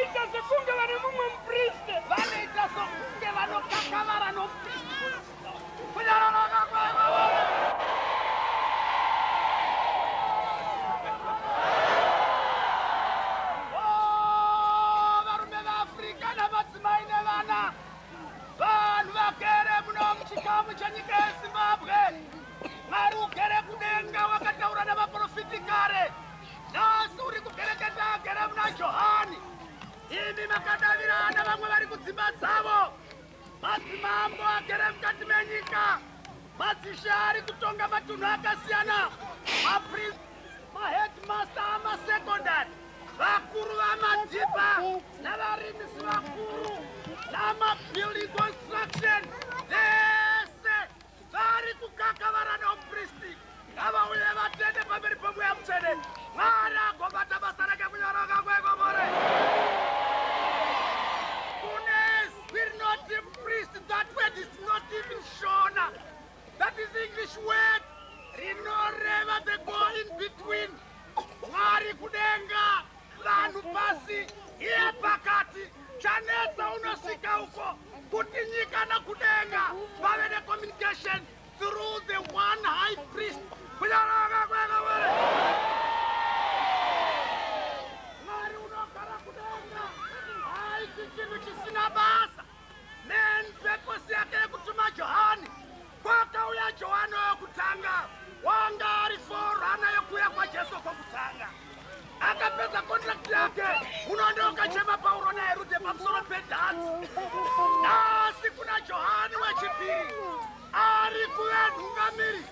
vanoita sekunge vane mumwe mupriste vanoita sekunge vanokakavara nomupriste varume vaafrica namadzimai nevana vanhu vagere muno muchikamu chenyika yezimbabwe mwari ugere kudenga wakataura navaprofiti kare nhasi uri kugereketa agere muna johani imi makadavirana vamwe vari kudzimba dzavo madzimambo agere mukati menyika madzishe ari kutonga matunhu akasiyana mapriest mahedmaster amasekondari vakuru vamadhipa navarimisi vakuru namabuilding construction vese vari kukakavara noupristi ngavauye vatende pamberi pemweya mutsvene mwari agobata basa rake kunyoroka kwegomore kune spiritual priest. That word is not even shona. That is English word. Rinoreva the go in between. Mwari kudenga vanhu pasi iye pakati chanetsa unosvika uko kuti nyika nakudenga vave necommunication through the one high priest. Kunyoroka kwegomore mwari unogara kudenga haisi chinhu chisina basa. Men purpose yake yekutuma Johani kwakauya Johani wekutanga wanga ari forana yokuya kwa Jesu kwokutanga akapedza contract yake unondoka chema Paulo naherudhe pamusoro pedhati nasi kuna Johani wechipiri ari kuve nhungamiri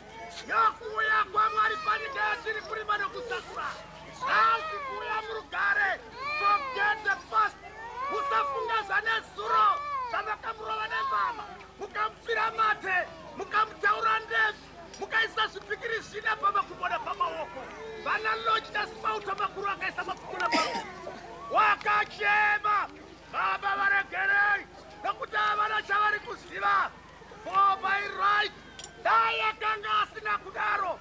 yokuuya kwaMwari panyika yatiri kurima nokusakura nasi kuuya murugare. Forget the past. Musafungaza nezuro zavakamurova nemvama mukamupfira mate mukamutaura ndefu mukaisa zvipikiri zvina pamakumboda pamaoko vana loji nasipauta makuru akaisa mapfukuna pao wakachema baba varegerei nokuti havana chavari kuziva. For by right dai akanga asina kudaro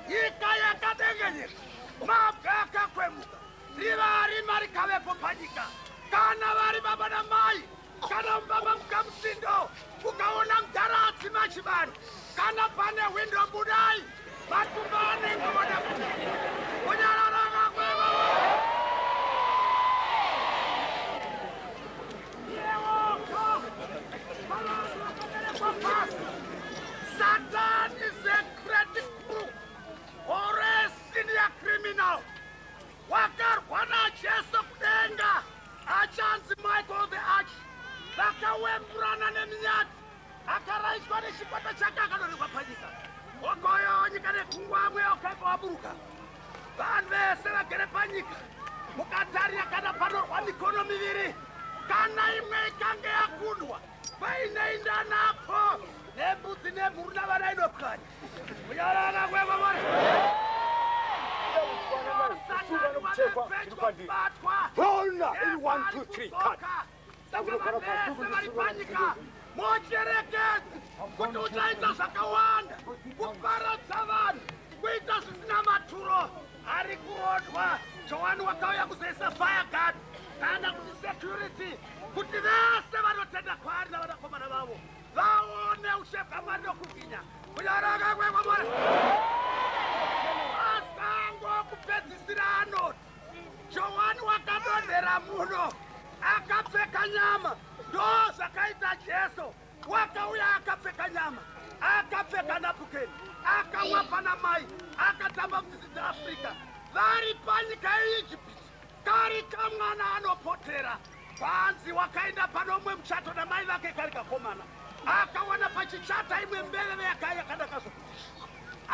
nyika yakadengenyeka mabwe akakwemuka rivari marikavepo panyika kana vari baba namai kana baba mukamusindo ukaona mutaratsi machibani kana pane windo budai matumba anenge voda kunyararaka kweva yewoko pasi. Satan is a credit book or a senior criminal. Wakarwana Jesu kudenga achanzi Michael the Arch vakawemburana neminyati akaraiswa nechikwata chake akanorikwa panyika okoyo nyika nekungwa amwe okaibva waburuka vanhu vese vagere panyika mukatarira kana panorwa mikono miviri kana imwe ikange yakundwa painoinda napo nembudzi nemhuru navana inopwanya kunyarana kwevamari Rona in 1, 2, 3, cut. mocherekedza kuti uchaita zvakawanda kuparadza vanhu kuita zvisina maturo ari kurodwa. Johani wakauya kuzoisa fireguard kana kuti security kuti vese vanotenda kwaari navanakomana vavo vaone ushefa mwari nokubwinya kunyaraka kwekwamwari. Asango kupedzisira anoti Johani wakadonhera muno akapfeka nyama ndo zvakaita Jesu wakauya akapfeka nyama akapfeka napukeni akamwa pana mai akatamba mbizi dzaAfrica vari panyika yeIjipiti kari kamwana anopotera panzi wakaenda panomwe muchato namai vake kari kakomana akawana pachichata imwe mbeveve yakadakazo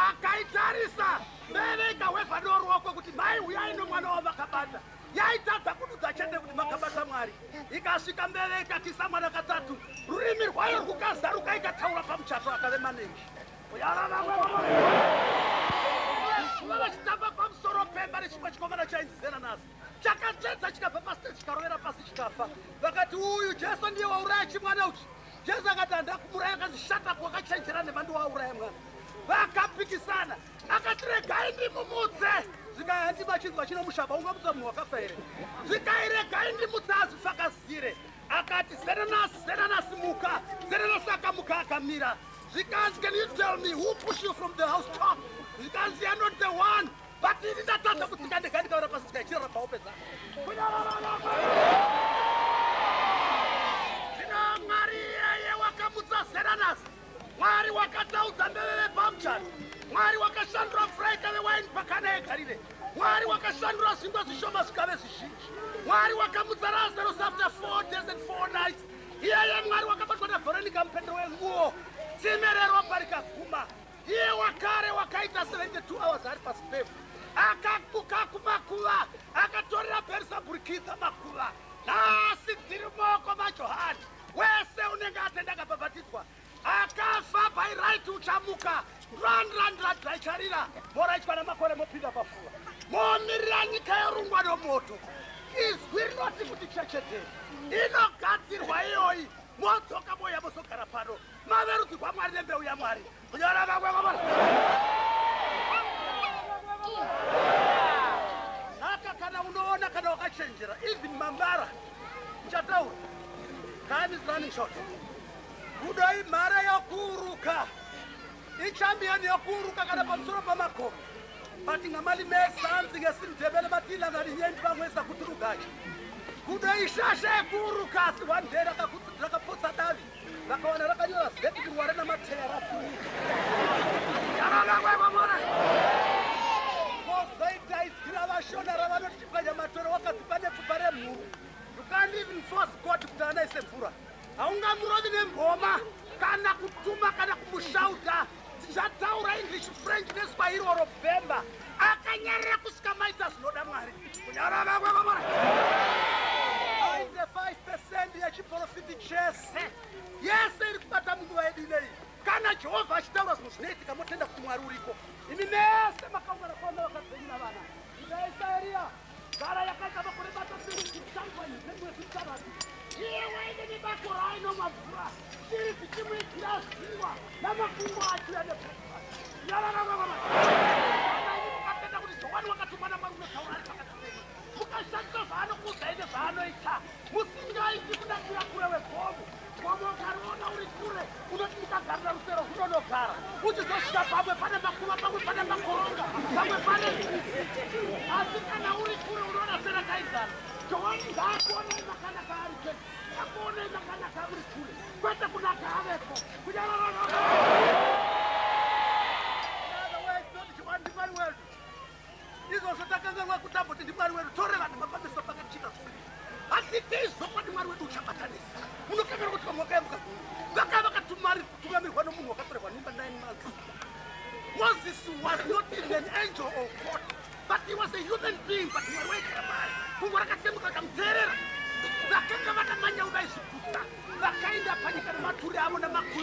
akaitarisa mbeve ikahwevha noruoko kuti mai uyai nomwana wavakabata yaitadza kududza chete kuti makabata Mwari ikasvika mbeve ikatisa mwana katatu rurimi rwayo rwukazaruka ikataura pamuchato akave manengi vachitamba pamusoro pemba nechimwe chikomana chainzi Zenanasi chakatedza chikabva pasite chikarovera pasi chikafa vakati uyu Jesu ndiye wauraya chimwana uchi. Jesu akati handakumuraya akanzi shata kwakachenjera nemando wauraya mwana vakapikisana akati regai ndimumutse zvikaya handima chinhu vachina mushava ungamutsa munhu wakafa here zvikai regai Aindi mutsazi fakazire. Akati Serenas muka. Serenas akamuka akamira. Zikans, can you tell me who pushed you from the house top? Zikans, you are not the one. But it is not that the guy that got up as a killer of Opeza. Maria Wakamutsa Serenas. Mari Wakatauza Bebe Bamchan. Mari Wakashandra Freka the wine Pakane Karine. Mari Wakashandra Simba Shomas Kavesi. Mari Wakamutsaras after 4 days and 4 nights. Here I am, Mari Wakapakona Veronica Pedro and War. Simere Robarika Kuma. Here Wakare Wakaita 72 hours at past 5. Akakuka Kumakula. Akatora Persa Burkita Makula. Nasi Tirmoko Machohan. Where Seunegata Nagababatitwa. Akafa by right to Chamuka. Run, like Charina. Morachana Makore Mopida Bafua. Momirani Kairungwano Moto. Is we're not able to check it. Ino Kati Wayoi. Motoka Boyaboso Carapano. Mother to Pamari Yamari. Nakakana unaona kana wakachenjera. Even Mambara. Chatau. Time is running short. Kudai mara ya kuruka. Ichambiani ya kuruka kana pamsoro pamako. But ngamali something as in Tebele Matila and the end from West Akuturugachi. Kudai Shasha kuruka one day like a Potatavi. Lakona Rakayola, let you warn a matera. You can't even force God to turn a Sefura. Aunga Murodin Boma, Kana Kutuma, Kana Kushauta, Jataura English, French, Nespairo or Bemba. Akanyarakuska Maitas, Lodamari. 95% the achieve for 50 chess. Yes, but I'm going to delay. Kana Jehovah Stars Musnetic, I'm not Kumarurico. In the nest, I'm a cover of Havana. This area, Garayaka, here, why did you back or I know my brother? Here, if you make class, you are. Never come back to the Moses was not even an angel of God, but he was a human being, but he was waiting who were a terror. The Kangamata Mania was the kind of panic and Maturiamo and Maku,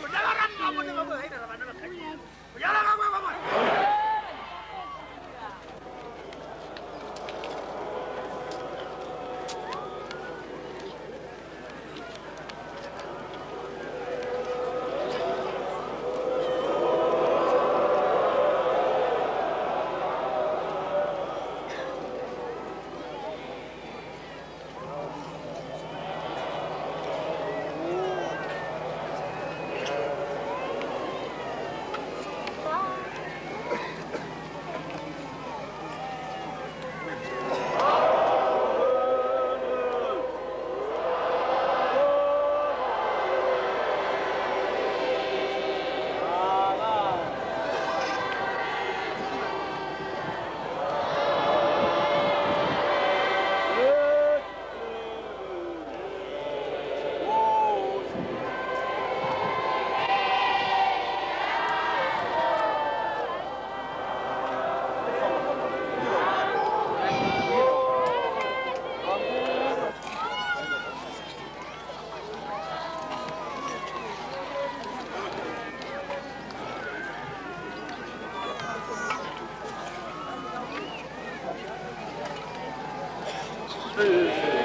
Hey.